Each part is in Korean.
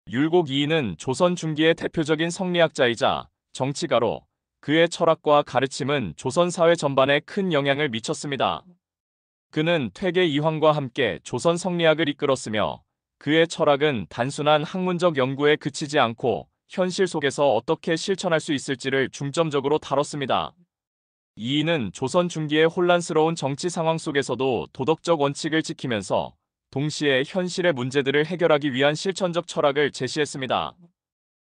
율곡 이이는 조선 중기의 대표적인 성리학자이자 정치가로 그의 철학과 가르침은 조선 사회 전반에 큰 영향을 미쳤습니다. 그는 퇴계 이황과 함께 조선 성리학을 이끌었으며 그의 철학은 단순한 학문적 연구에 그치지 않고 현실 속에서 어떻게 실천할 수 있을지를 중점적으로 다뤘습니다. 이이는 조선 중기의 혼란스러운 정치 상황 속에서도 도덕적 원칙을 지키면서 동시에 현실의 문제들을 해결하기 위한 실천적 철학을 제시했습니다.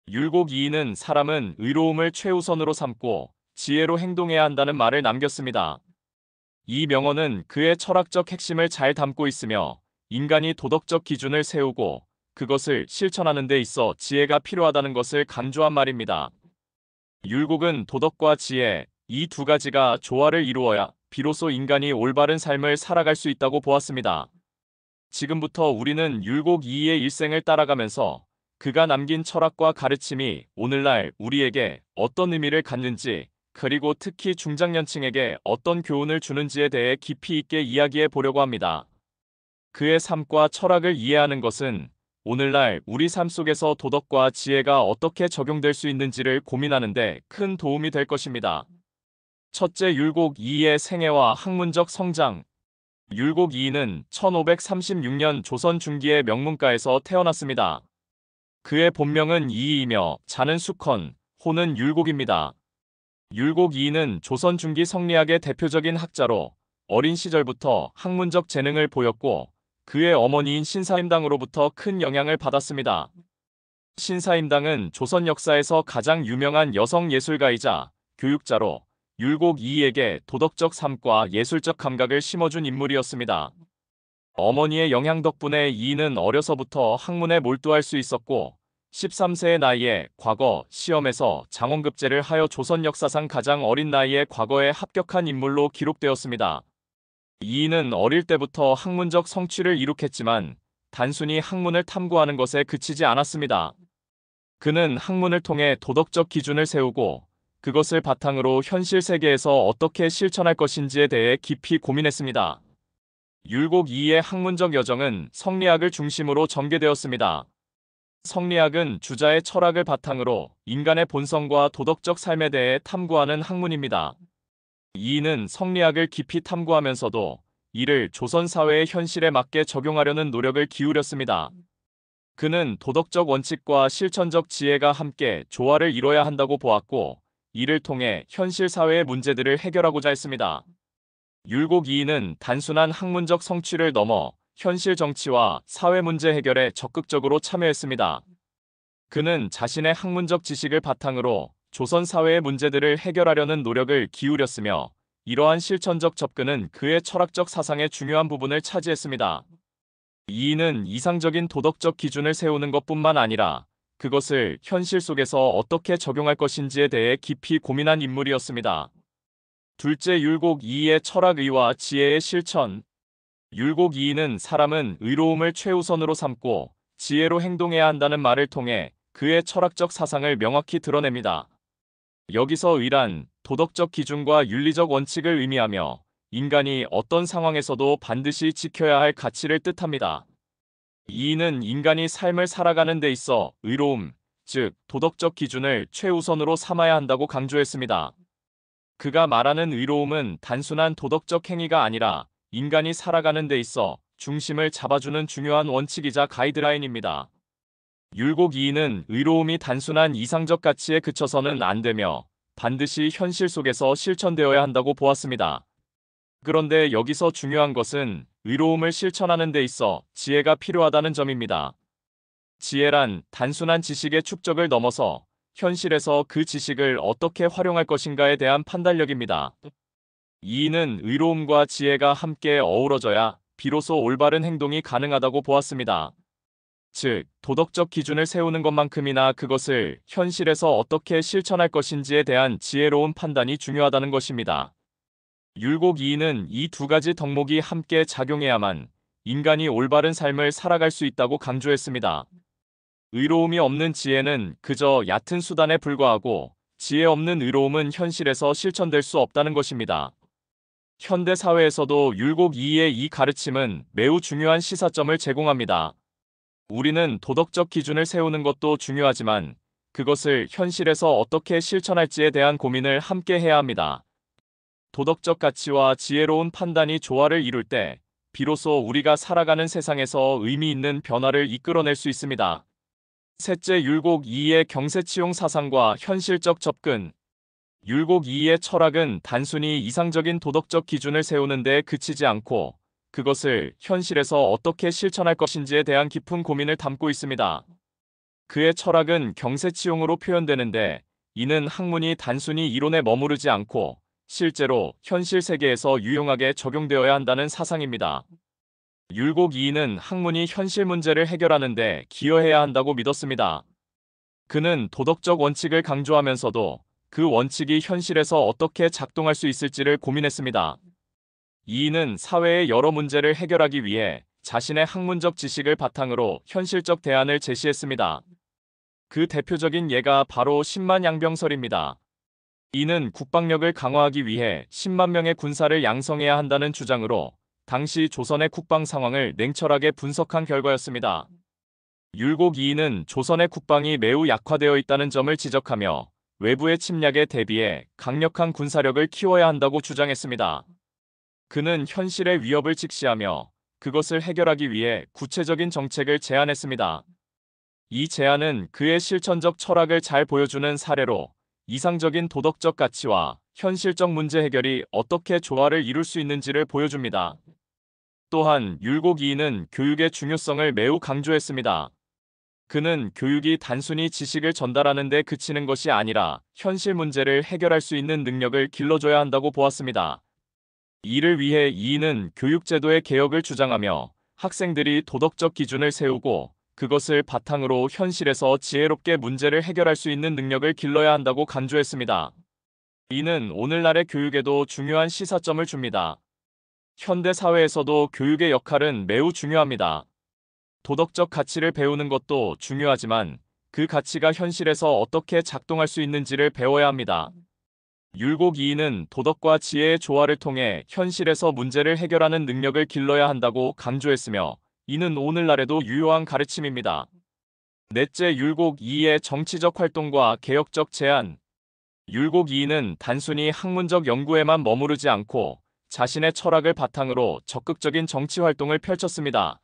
율곡 이이는 사람은 의로움을 최우선으로 삼고 지혜로 행동해야 한다는 말을 남겼습니다. 이 명언은 그의 철학적 핵심을 잘 담고 있으며 인간이 도덕적 기준을 세우고 그것을 실천하는 데 있어 지혜가 필요하다는 것을 강조한 말입니다. 율곡은 도덕과 지혜, 이 두 가지가 조화를 이루어야 비로소 인간이 올바른 삶을 살아갈 수 있다고 보았습니다. 지금부터 우리는 율곡 이이의 일생을 따라가면서 그가 남긴 철학과 가르침이 오늘날 우리에게 어떤 의미를 갖는지, 그리고 특히 중장년층에게 어떤 교훈을 주는지에 대해 깊이 있게 이야기해 보려고 합니다. 그의 삶과 철학을 이해하는 것은 오늘날 우리 삶 속에서 도덕과 지혜가 어떻게 적용될 수 있는지를 고민하는 데 큰 도움이 될 것입니다. 첫째, 율곡 이이의 생애와 학문적 성장. 율곡 이이는 1536년 조선 중기의 명문가에서 태어났습니다. 그의 본명은 이이이며 자는 수컨, 호는 율곡입니다. 율곡 이이는 조선 중기 성리학의 대표적인 학자로 어린 시절부터 학문적 재능을 보였고 그의 어머니인 신사임당으로부터 큰 영향을 받았습니다. 신사임당은 조선 역사에서 가장 유명한 여성 예술가이자 교육자로 율곡 이이에게 도덕적 삶과 예술적 감각을 심어준 인물이었습니다. 어머니의 영향 덕분에 이이는 어려서부터 학문에 몰두할 수 있었고 13세의 나이에 과거 시험에서 장원급제를 하여 조선 역사상 가장 어린 나이에 과거에 합격한 인물로 기록되었습니다. 이이는 어릴 때부터 학문적 성취를 이룩했지만 단순히 학문을 탐구하는 것에 그치지 않았습니다. 그는 학문을 통해 도덕적 기준을 세우고 그것을 바탕으로 현실 세계에서 어떻게 실천할 것인지에 대해 깊이 고민했습니다. 율곡 이이의 학문적 여정은 성리학을 중심으로 전개되었습니다. 성리학은 주자의 철학을 바탕으로 인간의 본성과 도덕적 삶에 대해 탐구하는 학문입니다. 이이는 성리학을 깊이 탐구하면서도 이를 조선 사회의 현실에 맞게 적용하려는 노력을 기울였습니다. 그는 도덕적 원칙과 실천적 지혜가 함께 조화를 이뤄야 한다고 보았고, 이를 통해 현실 사회의 문제들을 해결하고자 했습니다. 율곡 이이는 단순한 학문적 성취를 넘어 현실 정치와 사회 문제 해결에 적극적으로 참여했습니다. 그는 자신의 학문적 지식을 바탕으로 조선 사회의 문제들을 해결하려는 노력을 기울였으며 이러한 실천적 접근은 그의 철학적 사상의 중요한 부분을 차지했습니다. 이이는 이상적인 도덕적 기준을 세우는 것뿐만 아니라 그것을 현실 속에서 어떻게 적용할 것인지에 대해 깊이 고민한 인물이었습니다. 둘째, 율곡 이이의 철학의와 지혜의 실천. 율곡 이이는 사람은 의로움을 최우선으로 삼고 지혜로 행동해야 한다는 말을 통해 그의 철학적 사상을 명확히 드러냅니다. 여기서 의란 도덕적 기준과 윤리적 원칙을 의미하며 인간이 어떤 상황에서도 반드시 지켜야 할 가치를 뜻합니다. 이이는 인간이 삶을 살아가는 데 있어 의로움, 즉 도덕적 기준을 최우선으로 삼아야 한다고 강조했습니다. 그가 말하는 의로움은 단순한 도덕적 행위가 아니라 인간이 살아가는 데 있어 중심을 잡아주는 중요한 원칙이자 가이드라인입니다. 율곡 이이는 의로움이 단순한 이상적 가치에 그쳐서는 안 되며 반드시 현실 속에서 실천되어야 한다고 보았습니다. 그런데 여기서 중요한 것은 의로움을 실천하는 데 있어 지혜가 필요하다는 점입니다. 지혜란 단순한 지식의 축적을 넘어서 현실에서 그 지식을 어떻게 활용할 것인가에 대한 판단력입니다. 이이는 의로움과 지혜가 함께 어우러져야 비로소 올바른 행동이 가능하다고 보았습니다. 즉, 도덕적 기준을 세우는 것만큼이나 그것을 현실에서 어떻게 실천할 것인지에 대한 지혜로운 판단이 중요하다는 것입니다. 율곡 이이는 이 두 가지 덕목이 함께 작용해야만 인간이 올바른 삶을 살아갈 수 있다고 강조했습니다. 의로움이 없는 지혜는 그저 얕은 수단에 불과하고 지혜 없는 의로움은 현실에서 실천될 수 없다는 것입니다. 현대 사회에서도 율곡 이이의 이 가르침은 매우 중요한 시사점을 제공합니다. 우리는 도덕적 기준을 세우는 것도 중요하지만 그것을 현실에서 어떻게 실천할지에 대한 고민을 함께 해야 합니다. 도덕적 가치와 지혜로운 판단이 조화를 이룰 때 비로소 우리가 살아가는 세상에서 의미 있는 변화를 이끌어낼 수 있습니다. 셋째, 율곡 이이의 경세치용 사상과 현실적 접근. 율곡 이이의 철학은 단순히 이상적인 도덕적 기준을 세우는 데 그치지 않고 그것을 현실에서 어떻게 실천할 것인지에 대한 깊은 고민을 담고 있습니다. 그의 철학은 경세치용으로 표현되는데 이는 학문이 단순히 이론에 머무르지 않고 실제로 현실 세계에서 유용하게 적용되어야 한다는 사상입니다. 율곡 이이는 학문이 현실 문제를 해결하는 데 기여해야 한다고 믿었습니다. 그는 도덕적 원칙을 강조하면서도 그 원칙이 현실에서 어떻게 작동할 수 있을지를 고민했습니다. 이이는 사회의 여러 문제를 해결하기 위해 자신의 학문적 지식을 바탕으로 현실적 대안을 제시했습니다. 그 대표적인 예가 바로 10만 양병설입니다. 이는 국방력을 강화하기 위해 10만 명의 군사를 양성해야 한다는 주장으로 당시 조선의 국방 상황을 냉철하게 분석한 결과였습니다. 율곡 이이는 조선의 국방이 매우 약화되어 있다는 점을 지적하며 외부의 침략에 대비해 강력한 군사력을 키워야 한다고 주장했습니다. 그는 현실의 위협을 직시하며 그것을 해결하기 위해 구체적인 정책을 제안했습니다. 이 제안은 그의 실천적 철학을 잘 보여주는 사례로 이상적인 도덕적 가치와 현실적 문제 해결이 어떻게 조화를 이룰 수 있는지를 보여줍니다. 또한 율곡 이이는 교육의 중요성을 매우 강조했습니다. 그는 교육이 단순히 지식을 전달하는 데 그치는 것이 아니라 현실 문제를 해결할 수 있는 능력을 길러줘야 한다고 보았습니다. 이를 위해 이이는 교육제도의 개혁을 주장하며 학생들이 도덕적 기준을 세우고 그것을 바탕으로 현실에서 지혜롭게 문제를 해결할 수 있는 능력을 길러야 한다고 강조했습니다. 이는 오늘날의 교육에도 중요한 시사점을 줍니다. 현대 사회에서도 교육의 역할은 매우 중요합니다. 도덕적 가치를 배우는 것도 중요하지만 그 가치가 현실에서 어떻게 작동할 수 있는지를 배워야 합니다. 율곡 이이는 도덕과 지혜의 조화를 통해 현실에서 문제를 해결하는 능력을 길러야 한다고 강조했으며 이는 오늘날에도 유효한 가르침입니다. 넷째, 율곡 이이의 정치적 활동과 개혁적 제안. 율곡 이이는 단순히 학문적 연구에만 머무르지 않고 자신의 철학을 바탕으로 적극적인 정치 활동을 펼쳤습니다.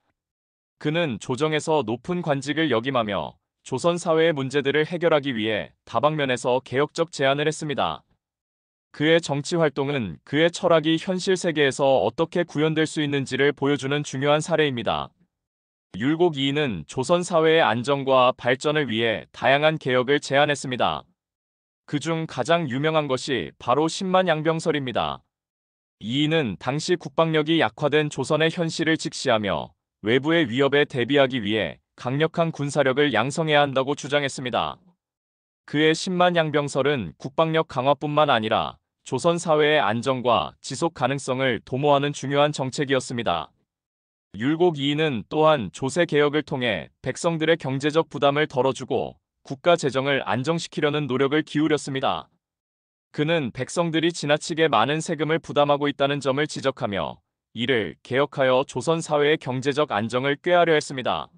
그는 조정에서 높은 관직을 역임하며 조선 사회의 문제들을 해결하기 위해 다방면에서 개혁적 제안을 했습니다. 그의 정치 활동은 그의 철학이 현실 세계에서 어떻게 구현될 수 있는지를 보여주는 중요한 사례입니다. 율곡 이이는 조선 사회의 안정과 발전을 위해 다양한 개혁을 제안했습니다. 그중 가장 유명한 것이 바로 10만 양병설입니다. 이이는 당시 국방력이 약화된 조선의 현실을 직시하며 외부의 위협에 대비하기 위해 강력한 군사력을 양성해야 한다고 주장했습니다. 그의 10만 양병설은 국방력 강화뿐만 아니라 조선 사회의 안정과 지속 가능성을 도모하는 중요한 정책이었습니다. 율곡 이이는 또한 조세 개혁을 통해 백성들의 경제적 부담을 덜어주고 국가 재정을 안정시키려는 노력을 기울였습니다. 그는 백성들이 지나치게 많은 세금을 부담하고 있다는 점을 지적하며 이를 개혁하여 조선 사회의 경제적 안정을 꾀하려 했습니다.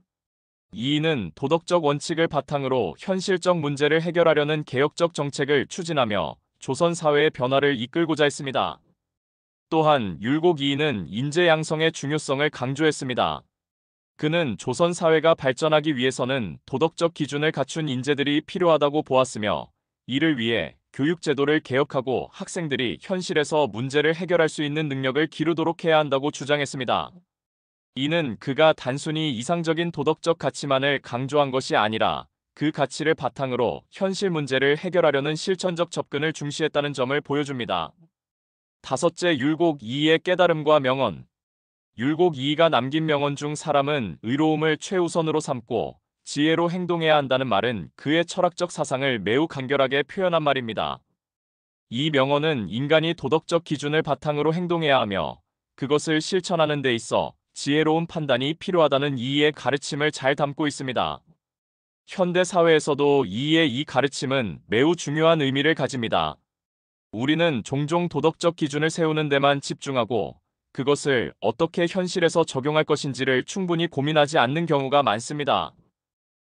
이이는 도덕적 원칙을 바탕으로 현실적 문제를 해결하려는 개혁적 정책을 추진하며 조선 사회의 변화를 이끌고자 했습니다. 또한 율곡 이이는 인재 양성의 중요성을 강조했습니다. 그는 조선 사회가 발전하기 위해서는 도덕적 기준을 갖춘 인재들이 필요하다고 보았으며 이를 위해 교육제도를 개혁하고 학생들이 현실에서 문제를 해결할 수 있는 능력을 기르도록 해야 한다고 주장했습니다. 이는 그가 단순히 이상적인 도덕적 가치만을 강조한 것이 아니라 그 가치를 바탕으로 현실 문제를 해결하려는 실천적 접근을 중시했다는 점을 보여줍니다. 다섯째, 율곡 이이의 깨달음과 명언. 율곡 이이가 남긴 명언 중 사람은 의로움을 최우선으로 삼고 지혜로 행동해야 한다는 말은 그의 철학적 사상을 매우 간결하게 표현한 말입니다. 이 명언은 인간이 도덕적 기준을 바탕으로 행동해야 하며 그것을 실천하는 데 있어 지혜로운 판단이 필요하다는 이이의 가르침을 잘 담고 있습니다. 현대 사회에서도 이이의 이 가르침은 매우 중요한 의미를 가집니다. 우리는 종종 도덕적 기준을 세우는 데만 집중하고 그것을 어떻게 현실에서 적용할 것인지를 충분히 고민하지 않는 경우가 많습니다.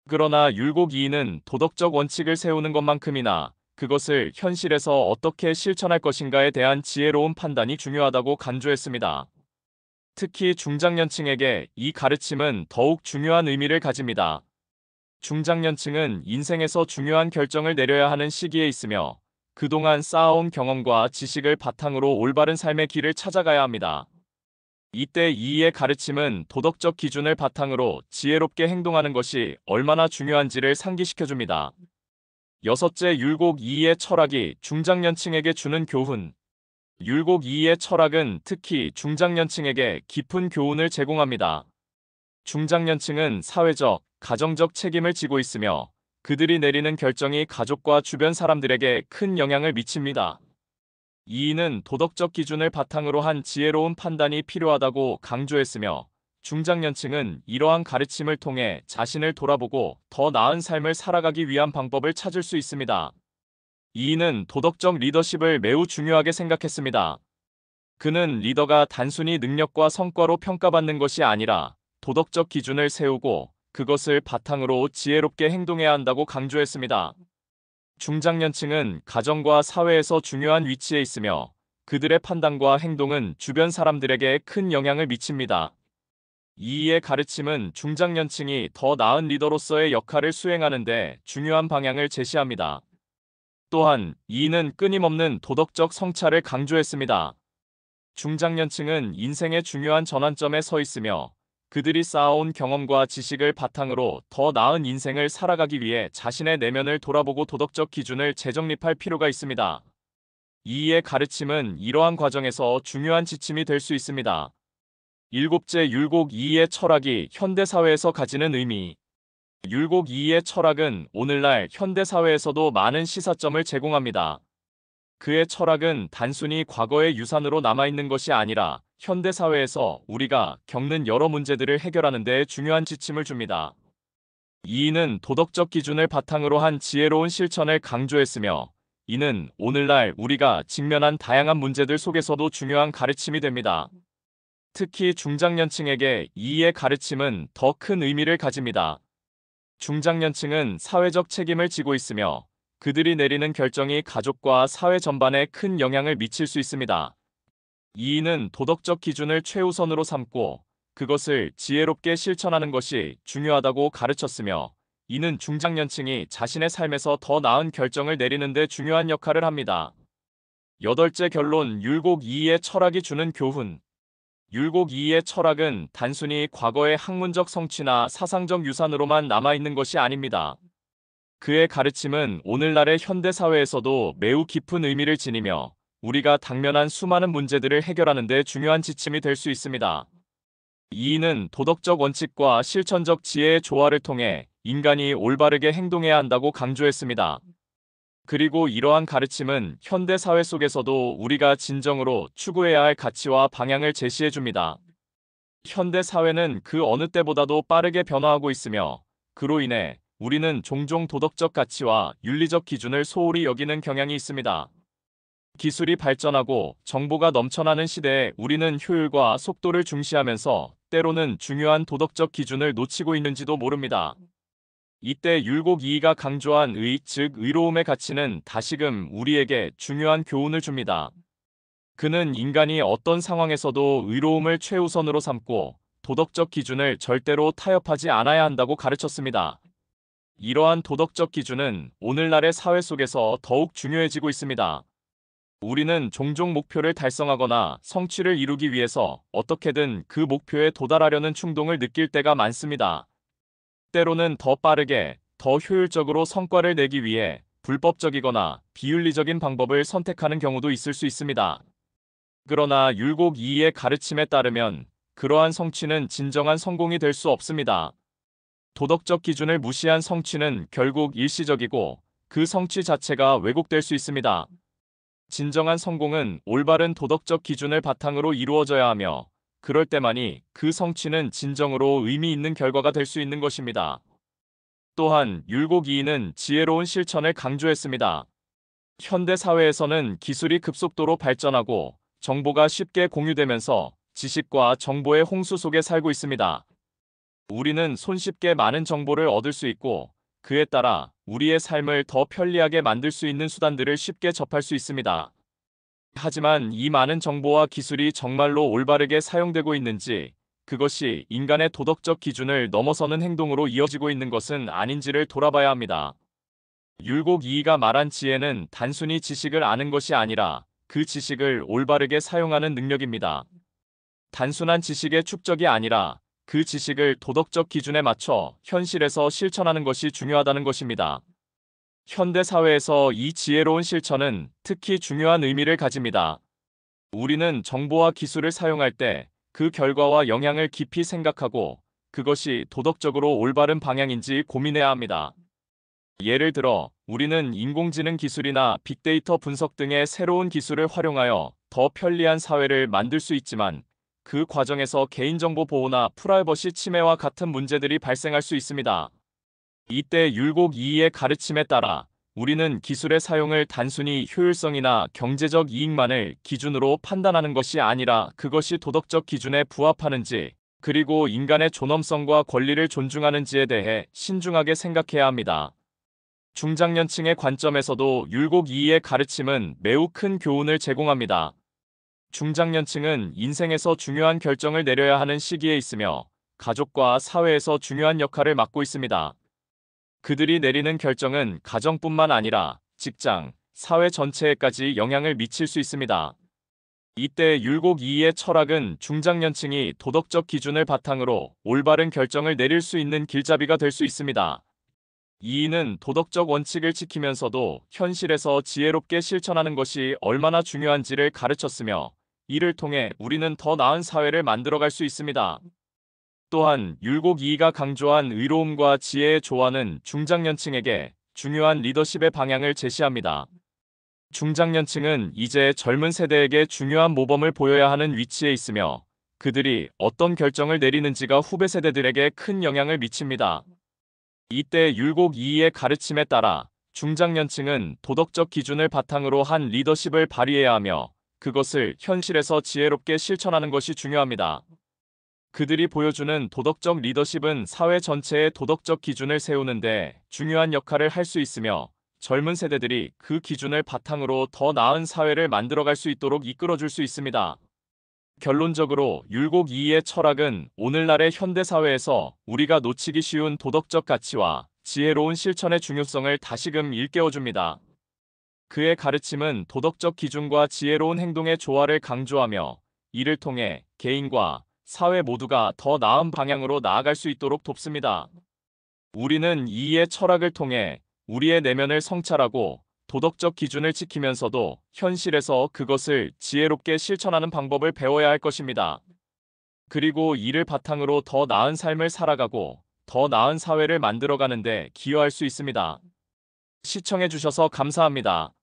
그러나 율곡 2는 도덕적 원칙을 세우는 것만큼이나 그것을 현실에서 어떻게 실천할 것인가에 대한 지혜로운 판단이 중요하다고 강조했습니다. 특히 중장년층에게 이 가르침은 더욱 중요한 의미를 가집니다. 중장년층은 인생에서 중요한 결정을 내려야 하는 시기에 있으며 그동안 쌓아온 경험과 지식을 바탕으로 올바른 삶의 길을 찾아가야 합니다. 이때 이의 가르침은 도덕적 기준을 바탕으로 지혜롭게 행동하는 것이 얼마나 중요한지를 상기시켜줍니다. 여섯째, 율곡 이의 철학이 중장년층에게 주는 교훈. 율곡 이의 철학은 특히 중장년층에게 깊은 교훈을 제공합니다. 중장년층은 사회적, 가정적 책임을 지고 있으며 그들이 내리는 결정이 가족과 주변 사람들에게 큰 영향을 미칩니다. 이인은 도덕적 기준을 바탕으로 한 지혜로운 판단이 필요하다고 강조했으며 중장년층은 이러한 가르침을 통해 자신을 돌아보고 더 나은 삶을 살아가기 위한 방법을 찾을 수 있습니다. 이인은 도덕적 리더십을 매우 중요하게 생각했습니다. 그는 리더가 단순히 능력과 성과로 평가받는 것이 아니라 도덕적 기준을 세우고 그것을 바탕으로 지혜롭게 행동해야 한다고 강조했습니다. 중장년층은 가정과 사회에서 중요한 위치에 있으며 그들의 판단과 행동은 주변 사람들에게 큰 영향을 미칩니다. 이의 가르침은 중장년층이 더 나은 리더로서의 역할을 수행하는 데 중요한 방향을 제시합니다. 또한 이는 끊임없는 도덕적 성찰을 강조했습니다. 중장년층은 인생의 중요한 전환점에 서 있으며 그들이 쌓아온 경험과 지식을 바탕으로 더 나은 인생을 살아가기 위해 자신의 내면을 돌아보고 도덕적 기준을 재정립할 필요가 있습니다. 이의 가르침은 이러한 과정에서 중요한 지침이 될 수 있습니다. 일곱째, 율곡 이의 철학이 현대사회에서 가지는 의미. 율곡 이의 철학은 오늘날 현대사회에서도 많은 시사점을 제공합니다. 그의 철학은 단순히 과거의 유산으로 남아있는 것이 아니라 현대사회에서 우리가 겪는 여러 문제들을 해결하는 데 중요한 지침을 줍니다. 이는 도덕적 기준을 바탕으로 한 지혜로운 실천을 강조했으며 이는 오늘날 우리가 직면한 다양한 문제들 속에서도 중요한 가르침이 됩니다. 특히 중장년층에게 이의 가르침은 더 큰 의미를 가집니다. 중장년층은 사회적 책임을 지고 있으며 그들이 내리는 결정이 가족과 사회 전반에 큰 영향을 미칠 수 있습니다. 이인은 도덕적 기준을 최우선으로 삼고 그것을 지혜롭게 실천하는 것이 중요하다고 가르쳤으며 이는 중장년층이 자신의 삶에서 더 나은 결정을 내리는 데 중요한 역할을 합니다. 여덟째, 결론. 율곡 이의 철학이 주는 교훈. 율곡 이의 철학은 단순히 과거의 학문적 성취나 사상적 유산으로만 남아있는 것이 아닙니다. 그의 가르침은 오늘날의 현대사회에서도 매우 깊은 의미를 지니며 우리가 당면한 수많은 문제들을 해결하는 데 중요한 지침이 될 수 있습니다. 이인은 도덕적 원칙과 실천적 지혜의 조화를 통해 인간이 올바르게 행동해야 한다고 강조했습니다. 그리고 이러한 가르침은 현대사회 속에서도 우리가 진정으로 추구해야 할 가치와 방향을 제시해줍니다. 현대사회는 그 어느 때보다도 빠르게 변화하고 있으며 그로 인해 우리는 종종 도덕적 가치와 윤리적 기준을 소홀히 여기는 경향이 있습니다. 기술이 발전하고 정보가 넘쳐나는 시대에 우리는 효율과 속도를 중시하면서 때로는 중요한 도덕적 기준을 놓치고 있는지도 모릅니다. 이때 율곡 이이가 강조한 의, 즉 의로움의 가치는 다시금 우리에게 중요한 교훈을 줍니다. 그는 인간이 어떤 상황에서도 의로움을 최우선으로 삼고 도덕적 기준을 절대로 타협하지 않아야 한다고 가르쳤습니다. 이러한 도덕적 기준은 오늘날의 사회 속에서 더욱 중요해지고 있습니다. 우리는 종종 목표를 달성하거나 성취를 이루기 위해서 어떻게든 그 목표에 도달하려는 충동을 느낄 때가 많습니다. 때로는 더 빠르게, 더 효율적으로 성과를 내기 위해 불법적이거나 비윤리적인 방법을 선택하는 경우도 있을 수 있습니다. 그러나 율곡 이이의 가르침에 따르면 그러한 성취는 진정한 성공이 될 수 없습니다. 도덕적 기준을 무시한 성취는 결국 일시적이고 그 성취 자체가 왜곡될 수 있습니다. 진정한 성공은 올바른 도덕적 기준을 바탕으로 이루어져야 하며 그럴 때만이 그 성취는 진정으로 의미 있는 결과가 될 수 있는 것입니다. 또한 율곡 이이는 지혜로운 실천을 강조했습니다. 현대 사회에서는 기술이 급속도로 발전하고 정보가 쉽게 공유되면서 지식과 정보의 홍수 속에 살고 있습니다. 우리는 손쉽게 많은 정보를 얻을 수 있고 그에 따라 우리의 삶을 더 편리하게 만들 수 있는 수단들을 쉽게 접할 수 있습니다. 하지만 이 많은 정보와 기술이 정말로 올바르게 사용되고 있는지, 그것이 인간의 도덕적 기준을 넘어서는 행동으로 이어지고 있는 것은 아닌지를 돌아봐야 합니다. 율곡 이이가 말한 지혜는 단순히 지식을 아는 것이 아니라 그 지식을 올바르게 사용하는 능력입니다. 단순한 지식의 축적이 아니라 그 지식을 도덕적 기준에 맞춰 현실에서 실천하는 것이 중요하다는 것입니다. 현대 사회에서 이 지혜로운 실천은 특히 중요한 의미를 가집니다. 우리는 정보와 기술을 사용할 때 그 결과와 영향을 깊이 생각하고 그것이 도덕적으로 올바른 방향인지 고민해야 합니다. 예를 들어, 우리는 인공지능 기술이나 빅데이터 분석 등의 새로운 기술을 활용하여 더 편리한 사회를 만들 수 있지만 그 과정에서 개인정보 보호나 프라이버시 침해와 같은 문제들이 발생할 수 있습니다. 이때 율곡 이이의 가르침에 따라 우리는 기술의 사용을 단순히 효율성이나 경제적 이익만을 기준으로 판단하는 것이 아니라 그것이 도덕적 기준에 부합하는지, 그리고 인간의 존엄성과 권리를 존중하는지에 대해 신중하게 생각해야 합니다. 중장년층의 관점에서도 율곡 이이의 가르침은 매우 큰 교훈을 제공합니다. 중장년층은 인생에서 중요한 결정을 내려야 하는 시기에 있으며 가족과 사회에서 중요한 역할을 맡고 있습니다. 그들이 내리는 결정은 가정뿐만 아니라 직장, 사회 전체에까지 영향을 미칠 수 있습니다. 이때 율곡 이이의 철학은 중장년층이 도덕적 기준을 바탕으로 올바른 결정을 내릴 수 있는 길잡이가 될 수 있습니다. 이이는 도덕적 원칙을 지키면서도 현실에서 지혜롭게 실천하는 것이 얼마나 중요한지를 가르쳤으며 이를 통해 우리는 더 나은 사회를 만들어갈 수 있습니다. 또한 율곡 이이가 강조한 의로움과 지혜의 조화는 중장년층에게 중요한 리더십의 방향을 제시합니다. 중장년층은 이제 젊은 세대에게 중요한 모범을 보여야 하는 위치에 있으며 그들이 어떤 결정을 내리는지가 후배 세대들에게 큰 영향을 미칩니다. 이때 율곡 이이의 가르침에 따라 중장년층은 도덕적 기준을 바탕으로 한 리더십을 발휘해야 하며 그것을 현실에서 지혜롭게 실천하는 것이 중요합니다. 그들이 보여주는 도덕적 리더십은 사회 전체의 도덕적 기준을 세우는데 중요한 역할을 할 수 있으며 젊은 세대들이 그 기준을 바탕으로 더 나은 사회를 만들어갈 수 있도록 이끌어줄 수 있습니다. 결론적으로 율곡 이이의 철학은 오늘날의 현대사회에서 우리가 놓치기 쉬운 도덕적 가치와 지혜로운 실천의 중요성을 다시금 일깨워줍니다. 그의 가르침은 도덕적 기준과 지혜로운 행동의 조화를 강조하며 이를 통해 개인과 사회 모두가 더 나은 방향으로 나아갈 수 있도록 돕습니다. 우리는 이이의 철학을 통해 우리의 내면을 성찰하고 도덕적 기준을 지키면서도 현실에서 그것을 지혜롭게 실천하는 방법을 배워야 할 것입니다. 그리고 이를 바탕으로 더 나은 삶을 살아가고 더 나은 사회를 만들어가는 데 기여할 수 있습니다. 시청해주셔서 감사합니다.